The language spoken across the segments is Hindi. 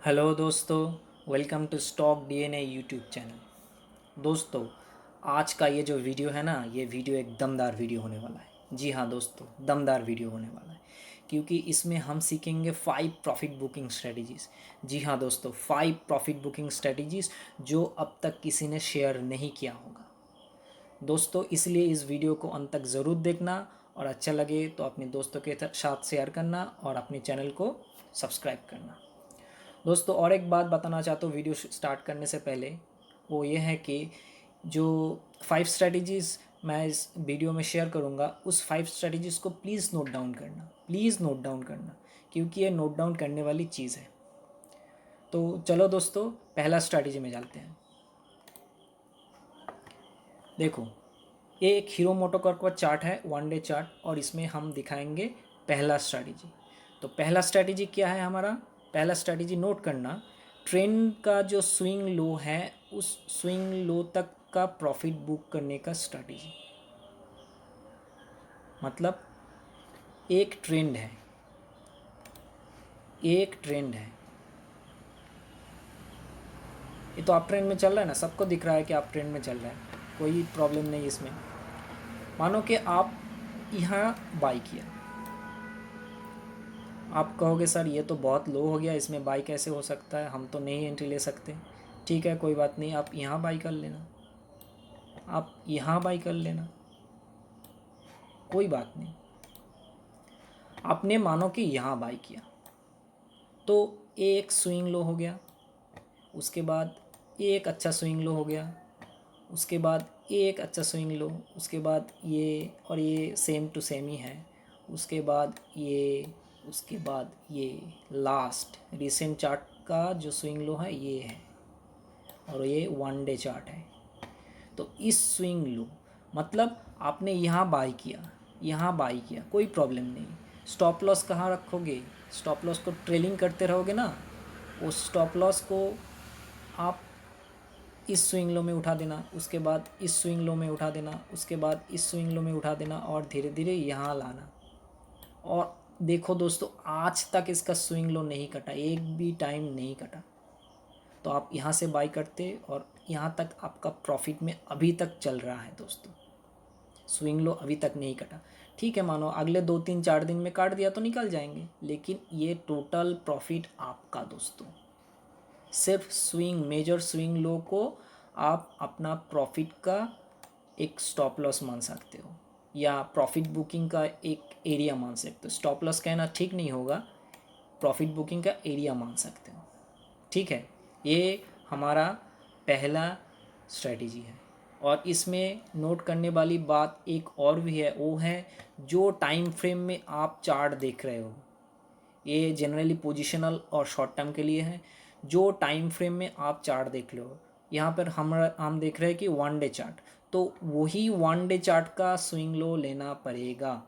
हेलो दोस्तों, welcome to stock DNA YouTube channel. दोस्तों, आज का ये जो वीडियो है ना, ये वीडियो एक दमदार वीडियो होने वाला है। जी हाँ दोस्तों, दमदार वीडियो होने वाला है क्योंकि इसमें हम सीखेंगे 5 प्रॉफिट बुकिंग स्ट्रेटजीज़। जी हाँ दोस्तों, 5 प्रॉफिट बुकिंग स्ट्रेटजीज़ जो अब तक किसी ने शेयर नहीं किया होगा। दोस्तों, इसलिए इस वीडियो को अंत तक ज़रूर देखना और अच्छा लगे तो अपने दोस्तों के साथ शेयर करना और अपने चैनल को सब्सक्राइब करना। दोस्तों, और एक बात बताना चाहता हूँ वीडियो स्टार्ट करने से पहले, वो ये है कि जो 5 स्ट्रेटजीज़ मैं इस वीडियो में शेयर करूँगा, उस 5 स्ट्रेटजीज़ को प्लीज़ नोट डाउन करना, प्लीज़ नोट डाउन करना, क्योंकि ये नोट डाउन करने वाली चीज़ है। तो चलो दोस्तों, पहला स्ट्रेटजी में चलते हैं। देखो, ये एक हीरो मोटोकॉर्प का चार्ट है, 1 डे चार्ट, और इसमें हम दिखाएंगे पहला स्ट्रैटेजी। तो पहला स्ट्रैटेजी क्या है हमारा? पहला स्ट्रैटेजी नोट करना, ट्रेंड का जो स्विंग लो है उस स्विंग लो तक का प्रॉफिट बुक करने का स्ट्रैटेजी। मतलब एक ट्रेंड है, एक ट्रेंड है, ये तो आप ट्रेंड में चल रहा है ना, सबको दिख रहा है कि आप ट्रेंड में चल रहा है, कोई प्रॉब्लम नहीं इसमें। मानो कि आप यहाँ बाई किया, आप कहोगे सर ये तो बहुत लो हो गया, इसमें बाई कैसे हो सकता है, हम तो नहीं एंट्री ले सकते। ठीक है, कोई बात नहीं, आप यहाँ बाई कर लेना, आप यहाँ बाई कर लेना, कोई बात नहीं। आपने मानो कि यहाँ बाई किया तो एक स्विंग लो हो गया, उसके बाद एक अच्छा स्विंग लो हो गया, उसके बाद एक अच्छा स्विंग लो, उसके बाद ये, और ये सेम टू सेम ही है, उसके बाद ये, उसके बाद ये, लास्ट रिसेंट चार्ट का जो स्विंग लो है ये है, और ये 1 डे चार्ट है। तो इस स्विंग लो, मतलब आपने यहाँ बाई किया, यहाँ बाई किया, कोई प्रॉब्लम नहीं। स्टॉप लॉस कहाँ रखोगे? स्टॉप लॉस को ट्रेलिंग करते रहोगे ना, उस स्टॉप लॉस को आप इस स्विंग लो में उठा देना, उसके बाद इस स्विंग लो में उठा देना, उसके बाद इस स्विंग लो में उठा देना, और धीरे धीरे यहाँ लाना। और देखो दोस्तों, आज तक इसका स्विंग लो नहीं कटा, एक भी टाइम नहीं कटा। तो आप यहाँ से बाई करते और यहाँ तक आपका प्रॉफिट में अभी तक चल रहा है दोस्तों, स्विंग लो अभी तक नहीं कटा। ठीक है, मानो अगले 2 3 4 दिन में काट दिया तो निकल जाएंगे, लेकिन ये टोटल प्रॉफिट आपका दोस्तों। सिर्फ स्विंग, मेजर स्विंग लो को आप अपना प्रॉफिट का एक स्टॉप लॉस मान सकते हो, या प्रॉफिट बुकिंग का एक एरिया मान सकते हो। स्टॉप लॉस कहना ठीक नहीं होगा, प्रॉफिट बुकिंग का एरिया मान सकते हो। ठीक है, ये हमारा पहला स्ट्रेटजी है। और इसमें नोट करने वाली बात एक और भी है, वो है जो टाइम फ्रेम में आप चार्ट देख रहे हो, ये जनरली पोजिशनल और शॉर्ट टर्म के लिए है। जो टाइम फ्रेम में आप चार्ट देख लो, यहाँ पर हम देख रहे हैं कि 1 डे चार्ट, तो वही 1 डे चार्ट का स्विंग लो लेना पड़ेगा,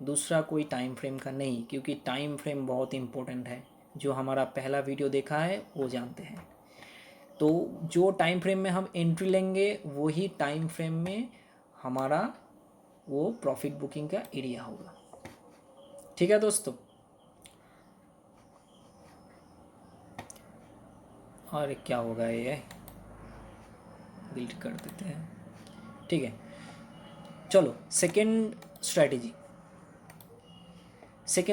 दूसरा कोई टाइम फ्रेम का नहीं, क्योंकि टाइम फ्रेम बहुत इंपॉर्टेंट है। जो हमारा पहला वीडियो देखा है वो जानते हैं। तो जो टाइम फ्रेम में हम एंट्री लेंगे वही टाइम फ्रेम में हमारा वो प्रॉफिट बुकिंग का एरिया होगा। ठीक है दोस्तों, और क्या होगा, ये डिलीट कर देते हैं। ठीक है, चलो सेकेंड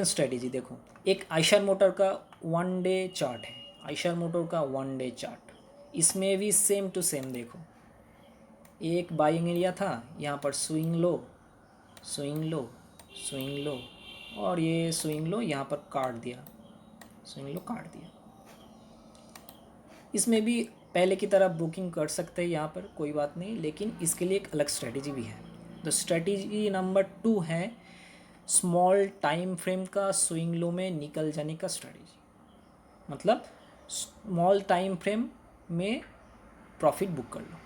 स्ट्रेटेजी देखो, एक आयशर मोटर का 1 डे चार्ट है, आयशर मोटर का 1 डे चार्ट। इसमें भी सेम टू सेम देखो, एक बाइंग एरिया था, यहाँ पर swing low, swing low, swing low, और ये स्विंग लो यहाँ पर काट दिया, स्विंग लो काट दिया। इसमें भी पहले की तरह बुकिंग कर सकते हैं यहाँ पर, कोई बात नहीं, लेकिन इसके लिए एक अलग स्ट्रेटजी भी है। तो स्ट्रेटजी नंबर 2 है स्मॉल टाइम फ्रेम का स्विंग लो में निकल जाने का स्ट्रेटजी। मतलब स्मॉल टाइम फ्रेम में प्रॉफिट बुक कर लो।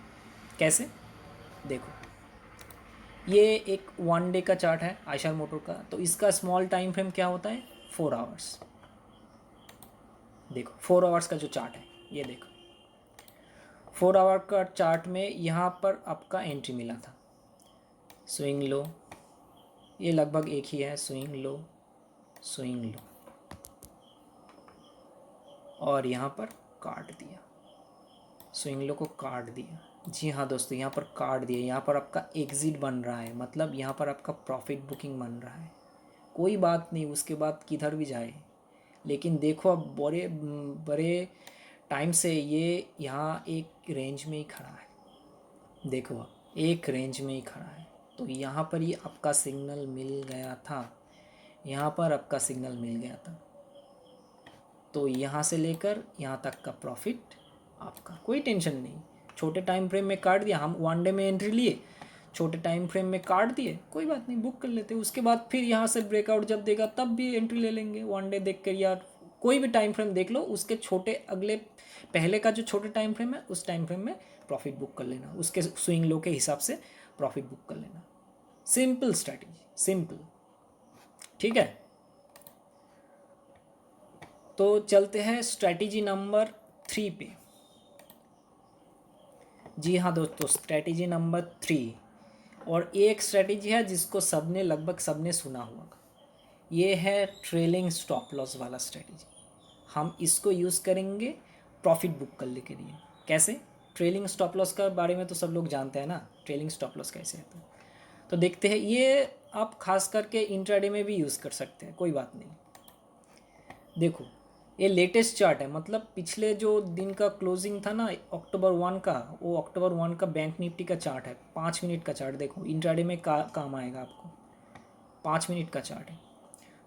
कैसे? देखो, ये एक 1 डे का चार्ट है आयशर मोटर का, तो इसका स्मॉल टाइम फ्रेम क्या होता है? 4 आवर्स। देखो 4 आवर्स का जो चार्ट है, ये देखो 4 आवर का चार्ट में यहाँ पर आपका एंट्री मिला था, स्विंग लो, ये लगभग एक ही है, स्विंग लो, स्विंग लो, और यहाँ पर काट दिया, स्विंग लो को काट दिया। जी हाँ दोस्तों, यहाँ पर काट दिया, यहाँ पर आपका एग्जिट बन रहा है, मतलब यहाँ पर आपका प्रॉफिट बुकिंग बन रहा है। कोई बात नहीं, उसके बाद किधर भी जाए, लेकिन देखो अब बड़े बड़े टाइम से ये यहाँ एक रेंज में ही खड़ा है। देखो अब एक रेंज में ही खड़ा है, तो यहाँ पर ही आपका सिग्नल मिल गया था, यहाँ पर आपका सिग्नल मिल गया था। तो यहाँ से लेकर यहाँ तक का प्रॉफिट आपका, कोई टेंशन नहीं। छोटे टाइम फ्रेम में काट दिया, हम 1 डे में एंट्री लिए, छोटे टाइम फ्रेम में काट दिए, कोई बात नहीं, बुक कर लेते। उसके बाद फिर यहाँ से ब्रेकआउट जब देगा तब भी एंट्री ले लेंगे, 1 डे देख कर या कोई भी टाइम फ्रेम देख लो, उसके छोटे अगले पहले का जो छोटे टाइम फ्रेम है उस टाइम फ्रेम में प्रॉफिट बुक कर लेना, उसके स्विंग लो के हिसाब से प्रॉफिट बुक कर लेना। Simple strategy, simple. ठीक है, तो चलते हैं स्ट्रैटेजी नंबर 3 पे। जी हाँ दोस्तों, स्ट्रैटेजी नंबर 3, और एक स्ट्रैटेजी है जिसको सबने लगभग सबने सुना होगा, ये है ट्रेलिंग स्टॉप लॉस वाला स्ट्रैटेजी। हम इसको यूज़ करेंगे प्रॉफिट बुक करने के लिए। कैसे? ट्रेलिंग स्टॉप लॉस का बारे में तो सब लोग जानते हैं ना, ट्रेलिंग स्टॉप लॉस कैसे है। तो देखते हैं, ये आप खास करके इंट्राडे में भी यूज़ कर सकते हैं, कोई बात नहीं। देखो ये लेटेस्ट चार्ट है, मतलब पिछले जो दिन का क्लोजिंग था ना अक्टूबर 1 का, वो अक्टूबर 1 का बैंक निफ्टी का चार्ट है, 5 मिनट का चार्ट। देखो इंट्राडे में काम आएगा आपको, 5 मिनट का चार्ट है।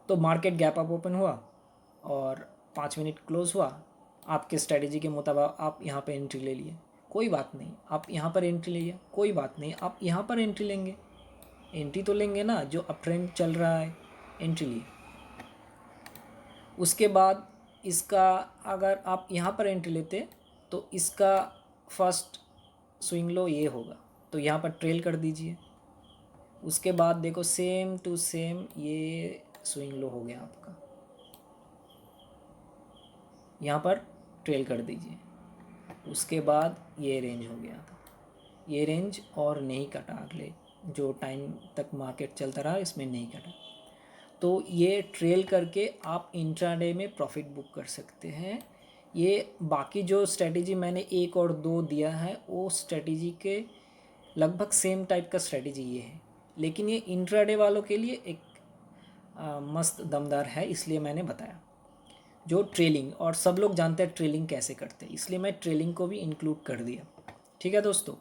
तो मार्केट गैप अप ओपन हुआ और 5 मिनट क्लोज हुआ, आपके स्ट्रेटेजी के मुताबिक आप यहाँ पे एंट्री ले लिए, कोई बात नहीं। आप यहाँ पर एंट्री लिए, कोई बात नहीं, आप यहाँ पर एंट्री लेंगे, एंट्री तो लेंगे ना, जो अप ट्रेंड चल रहा है, एंट्री लिए। उसके बाद इसका अगर आप यहाँ पर एंट्री लेते तो इसका फर्स्ट स्विंग लो ये होगा, तो यहाँ पर ट्रेल कर दीजिए। उसके बाद देखो सेम टू सेम ये स्विंग लो हो गया आपका, यहाँ पर ट्रेल कर दीजिए। उसके बाद ये रेंज हो गया था, ये रेंज और नहीं कटा, अगले जो टाइम तक मार्केट चलता रहा इसमें नहीं कटा। तो ये ट्रेल करके आप इंट्राडे में प्रॉफिट बुक कर सकते हैं। ये बाकी जो स्ट्रेटेजी मैंने 1 और 2 दिया है वो स्ट्रेटेजी के लगभग सेम टाइप का स्ट्रेटेजी ये है, लेकिन ये इंट्राडे वालों के लिए एक मस्त दमदार है, इसलिए मैंने बताया। जो ट्रेलिंग, और सब लोग जानते हैं ट्रेलिंग कैसे करते हैं, इसलिए मैं ट्रेलिंग को भी इंक्लूड कर दिया। ठीक है दोस्तों,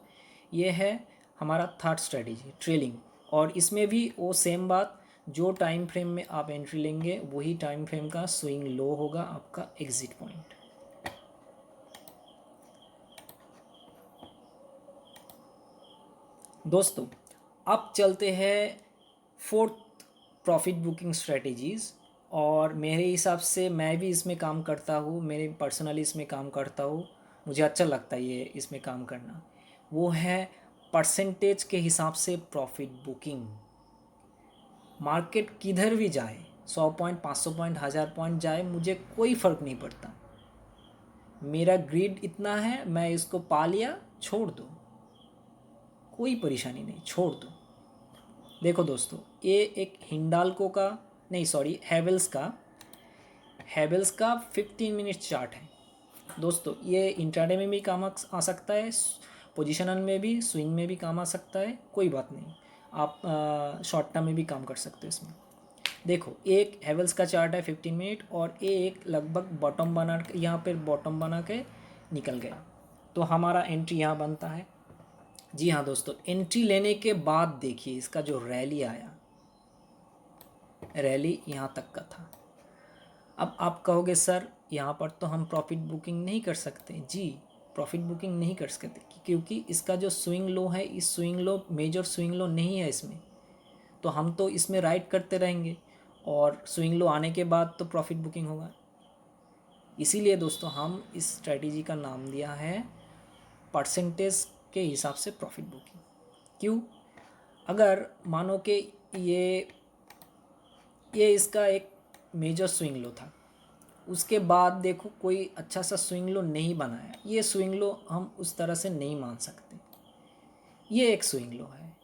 ये है हमारा थर्ड स्ट्रेटेजी, ट्रेलिंग। और इसमें भी वो सेम बात, जो टाइम फ्रेम में आप एंट्री लेंगे वही टाइम फ्रेम का स्विंग लो होगा आपका एग्जिट पॉइंट। दोस्तों अब चलते हैं फोर्थ प्रॉफिट बुकिंग स्ट्रेटेजीज़, और मेरे हिसाब से मैं भी इसमें काम करता हूँ, मेरे पर्सनली इसमें काम करता हूँ, मुझे अच्छा लगता है ये इसमें काम करना। वो है परसेंटेज के हिसाब से प्रॉफिट बुकिंग। मार्केट किधर भी जाए, 100 पॉइंट, 500 पॉइंट, 1000 पॉइंट जाए, मुझे कोई फ़र्क नहीं पड़ता। मेरा ग्रिड इतना है, मैं इसको पा लिया, छोड़ दो, कोई परेशानी नहीं, छोड़ दो। देखो दोस्तों, ये एक हिंडाल्को का नहीं, सॉरी, हैवेल्स का 15 मिनट चार्ट है दोस्तों। ये इंट्राडे में भी काम आ सकता है, पोजीशनल में भी, स्विंग में भी काम आ सकता है, कोई बात नहीं। आप शॉर्ट टर्म में भी काम कर सकते हो इसमें। देखो एक हैवेल्स का चार्ट है 15 मिनट, और ये एक लगभग बॉटम बना, यहाँ पर बॉटम बना के निकल गया, तो हमारा एंट्री यहाँ बनता है। जी हाँ दोस्तों, एंट्री लेने के बाद देखिए इसका जो रैली आया, रैली यहाँ तक का था। अब आप कहोगे सर यहाँ पर तो हम प्रॉफिट बुकिंग नहीं कर सकते। जी, प्रॉफिट बुकिंग नहीं कर सकते क्योंकि इसका जो स्विंग लो है, इस swing low major swing low नहीं है इसमें, तो हम तो इसमें राइड करते रहेंगे और स्विंग लो आने के बाद तो प्रॉफिट बुकिंग होगा। इसीलिए दोस्तों हम इस स्ट्रेटजी का नाम दिया है परसेंटेज के हिसाब से प्रॉफिट बुकिंग। क्यों? अगर मानो कि ये इसका एक मेजर स्विंग लो था, उसके बाद देखो कोई अच्छा सा स्विंग लो नहीं बनाया, ये स्विंग लो हम उस तरह से नहीं मान सकते। ये एक स्विंग लो है,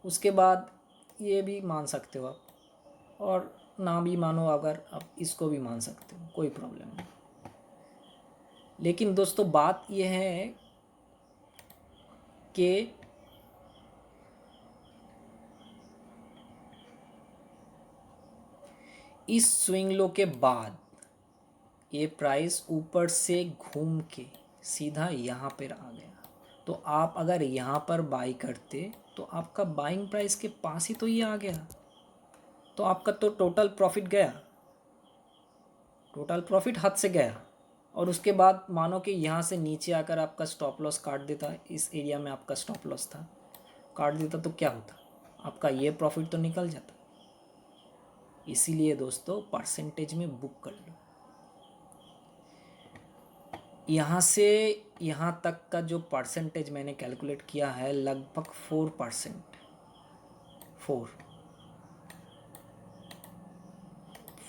उसके बाद ये भी मान सकते हो आप, और ना भी मानो अगर आप इसको भी मान सकते हो, कोई प्रॉब्लम नहीं। लेकिन दोस्तों बात यह है कि इस स्विंग लो के बाद ये प्राइस ऊपर से घूम के सीधा यहाँ पर आ गया, तो आप अगर यहाँ पर बाई करते तो आपका बाइंग प्राइस के पास ही तो ये आ गया, तो आपका तो टोटल प्रॉफिट गया, टोटल प्रॉफिट हाथ से गया। और उसके बाद मानो कि यहाँ से नीचे आकर आपका स्टॉप लॉस काट देता, इस एरिया में आपका स्टॉप लॉस था, काट देता तो क्या होता, आपका ये प्रॉफिट तो निकल जाता। इसीलिए दोस्तों परसेंटेज में बुक कर लो। यहाँ से यहाँ तक का जो परसेंटेज मैंने कैलकुलेट किया है लगभग 4%,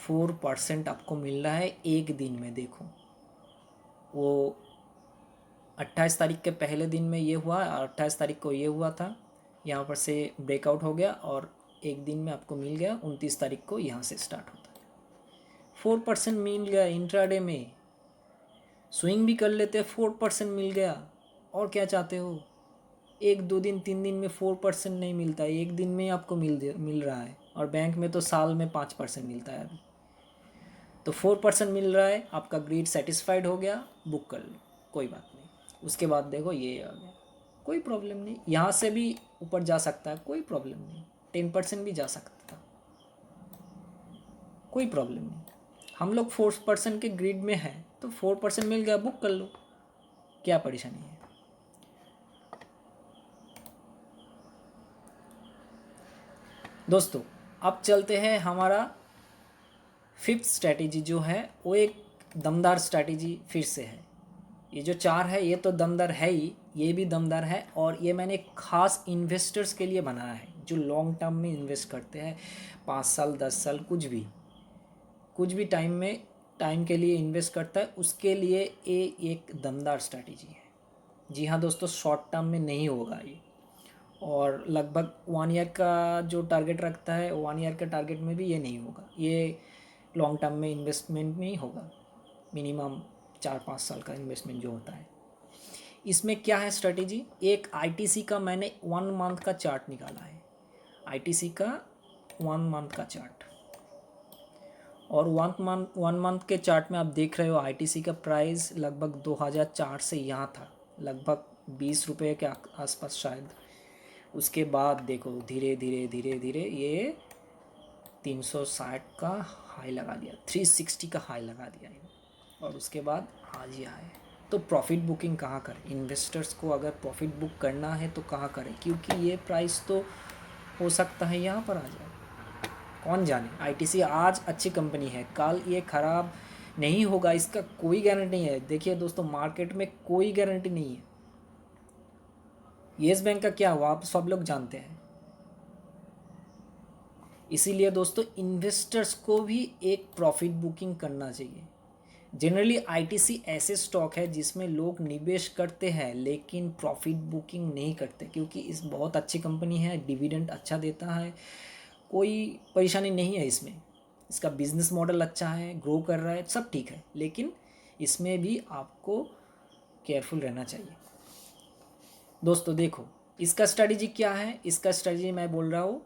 4% आपको मिल रहा है एक दिन में। देखो वो 28 तारीख के पहले दिन में ये हुआ, 28 तारीख को ये हुआ था, यहाँ पर से ब्रेकआउट हो गया और एक दिन में आपको मिल गया 29 तारीख को यहाँ से स्टार्ट होता है। 4% मिल गया इंट्राडे में, स्विंग भी कर लेते 4% मिल गया। और क्या चाहते हो, एक दो दिन 3 दिन में 4% नहीं मिलता है, एक दिन में आपको मिल रहा है, और बैंक में तो साल में 5% मिलता है अभी। तो 4% मिल रहा है, आपका ग्रीड सेटिस्फाइड हो गया, बुक कर लो, कोई बात नहीं। उसके बाद देखो ये आ गया, कोई प्रॉब्लम नहीं, यहाँ से भी ऊपर जा सकता है, कोई प्रॉब्लम नहीं, 10% भी जा सकता था, कोई प्रॉब्लम नहीं। हम लोग 4% के ग्रिड में हैं तो 4% मिल गया, बुक कर लो, क्या परेशानी है। दोस्तों अब चलते हैं, हमारा 5th स्ट्रैटेजी जो है वो एक दमदार स्ट्रैटेजी फिर से है। ये जो 4 है ये तो दमदार है ही, ये भी दमदार है, और ये मैंने खास इन्वेस्टर्स के लिए बनाया है जो लॉन्ग टर्म में इन्वेस्ट करते हैं, 5 साल 10 साल कुछ भी टाइम के लिए इन्वेस्ट करता है, उसके लिए ये एक दमदार स्ट्रैटेजी है। जी हाँ दोस्तों, शॉर्ट टर्म में नहीं होगा ये, और लगभग 1 ईयर का जो टारगेट रखता है 1 ईयर के टारगेट में भी ये नहीं होगा, ये लॉन्ग टर्म में इन्वेस्टमेंट में ही होगा, मिनिमम 4-5 साल का इन्वेस्टमेंट जो होता है। इसमें क्या है स्ट्रेटेजी, एक आईटीसी का मैंने 1 मंथ का चार्ट निकाला है, आईटीसी का 1 मंथ का चार्ट, और 1 मंथ के चार्ट में आप देख रहे हो आईटीसी का प्राइस लगभग 2004 से यहाँ था, लगभग 20 रुपये के आसपास शायद। उसके बाद देखो धीरे धीरे ये 360 का हाई लगा दिया, 360 का हाई लगा दिया, और उसके बाद आज ये आए। तो प्रॉफिट बुकिंग कहाँ करें, इन्वेस्टर्स को अगर प्रॉफिट बुक करना है तो कहाँ करें, क्योंकि ये प्राइस तो हो सकता है यहाँ पर आ जाए, कौन जाने। आईटीसी आज अच्छी कंपनी है, कल ये ख़राब नहीं होगा, इसका कोई गारंटी नहीं है। देखिए दोस्तों, मार्केट में कोई गारंटी नहीं है। येस बैंक का क्या हुआ आप सब लोग जानते हैं। इसीलिए दोस्तों इन्वेस्टर्स को भी एक प्रॉफिट बुकिंग करना चाहिए। जनरली आईटीसी ऐसे स्टॉक है जिसमें लोग निवेश करते हैं लेकिन प्रॉफिट बुकिंग नहीं करते, क्योंकि इस बहुत अच्छी कंपनी है, डिविडेंड अच्छा देता है, कोई परेशानी नहीं है इसमें, इसका बिजनेस मॉडल अच्छा है, ग्रो कर रहा है, सब ठीक है, लेकिन इसमें भी आपको केयरफुल रहना चाहिए। दोस्तों देखो इसका स्ट्रैटेजी क्या है, इसका स्ट्रैटेजी मैं बोल रहा हूँ,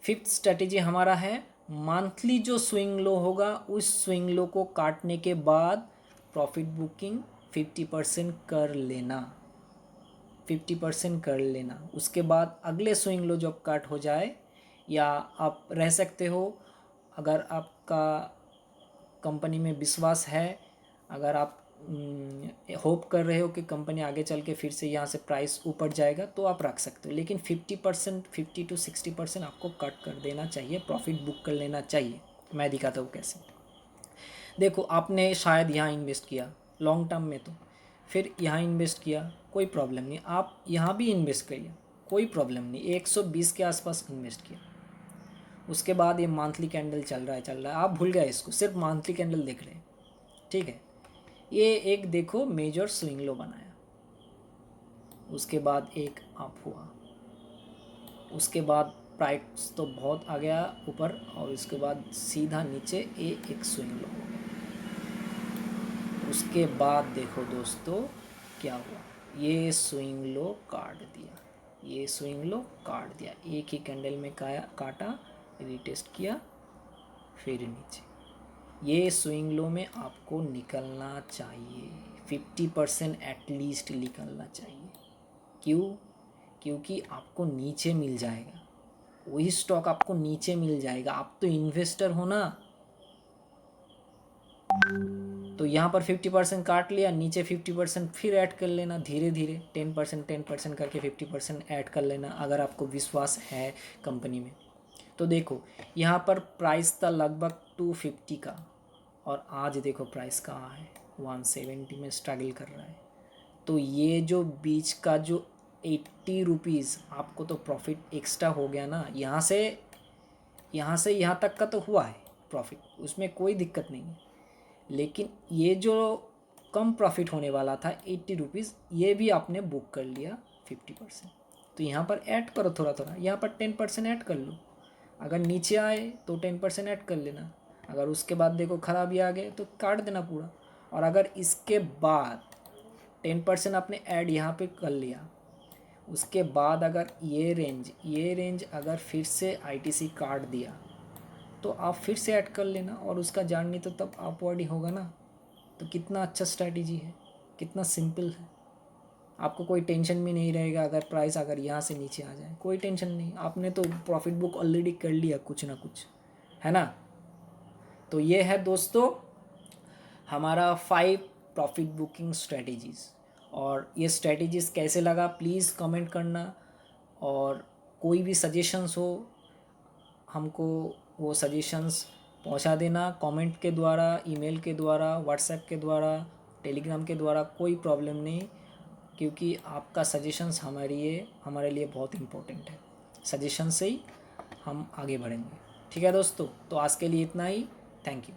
5th स्ट्रैटेजी हमारा है मंथली जो स्विंग लो होगा उस स्विंग लो को काटने के बाद प्रॉफिट बुकिंग 50% कर लेना, 50% कर लेना। उसके बाद अगले स्विंग लो जब काट हो जाए, या आप रह सकते हो, अगर आपका कंपनी में विश्वास है, अगर आप होप कर रहे हो कि कंपनी आगे चल के फिर से यहाँ से प्राइस ऊपर जाएगा तो आप रख सकते हो, लेकिन 50% 50 to 60% आपको कट कर देना चाहिए, प्रॉफिट बुक कर लेना चाहिए। मैं दिखाता हूँ कैसे। देखो आपने शायद यहाँ इन्वेस्ट किया लॉन्ग टर्म में, तो फिर यहाँ इन्वेस्ट किया, कोई प्रॉब्लम नहीं, आप यहाँ भी इन्वेस्ट करिए, कोई प्रॉब्लम नहीं, 120 के आसपास इन्वेस्ट किया। उसके बाद ये मंथली कैंडल चल रहा है, आप भूल गए इसको, सिर्फ मंथली कैंडल देख रहे हैं, ठीक है। ये एक देखो मेजर स्विंग लो बनाया, उसके बाद एक अप हुआ, उसके बाद प्राइस तो बहुत आ गया ऊपर, और उसके बाद सीधा नीचे ये एक स्विंग लो हो गया। उसके बाद देखो दोस्तों क्या हुआ, ये स्विंग लो काट दिया, ये स्विंग लो काट दिया, एक ही कैंडल में काटा, रीटेस्ट किया, फिर नीचे। ये स्विंग लो में आपको निकलना चाहिए, 50% एटलीस्ट निकलना चाहिए। क्यों? क्योंकि आपको नीचे मिल जाएगा, वही स्टॉक आपको नीचे मिल जाएगा। आप तो इन्वेस्टर हो ना, तो यहाँ पर 50% काट लिया, नीचे 50% फिर ऐड कर लेना, धीरे धीरे 10% करके 50% ऐड कर लेना, अगर आपको विश्वास है कंपनी में। तो देखो यहाँ पर प्राइस था लगभग 250 का, और आज देखो प्राइस कहाँ है, 170 में स्ट्रगल कर रहा है। तो ये जो बीच का जो 80 रुपीज़ आपको तो प्रॉफिट एक्स्ट्रा हो गया ना, यहाँ से यहाँ तक का तो हुआ है प्रॉफिट, उसमें कोई दिक्कत नहीं है। लेकिन ये जो कम प्रॉफिट होने वाला था 80 रुपीज़, ये भी आपने बुक कर लिया 50%। तो यहाँ पर ऐड करो थोड़ा थोड़ा, यहाँ पर 10% ऐड कर लो, अगर नीचे आए तो 10% ऐड कर लेना, अगर उसके बाद देखो खराबी आ गए तो काट देना पूरा। और अगर इसके बाद 10% आपने ऐड यहाँ पे कर लिया, उसके बाद अगर ये रेंज अगर फिर से आईटीसी काट दिया तो आप फिर से ऐड कर लेना, और उसका जर्नी तो तब अपवर्ड ही होगा ना। तो कितना अच्छा स्ट्रैटेजी है, कितना सिंपल है, आपको कोई टेंशन भी नहीं रहेगा। अगर प्राइस अगर यहाँ से नीचे आ जाए कोई टेंशन नहीं, आपने तो प्रॉफिट बुक ऑलरेडी कर लिया कुछ ना कुछ, है ना। तो ये है दोस्तों हमारा 5 प्रॉफिट बुकिंग स्ट्रेटजीज़। और ये स्ट्रेटजीज़ कैसे लगा प्लीज़ कमेंट करना, और कोई भी सजेशंस हो हमको वो सजेशंस पहुंचा देना कमेंट के द्वारा, ईमेल के द्वारा, व्हाट्सएप के द्वारा, टेलीग्राम के द्वारा, कोई प्रॉब्लम नहीं, क्योंकि आपका सजेशंस हमारे लिए बहुत इम्पोर्टेंट है। सजेशन से ही हम आगे बढ़ेंगे। ठीक है दोस्तों, तो आज के लिए इतना ही। Thank you.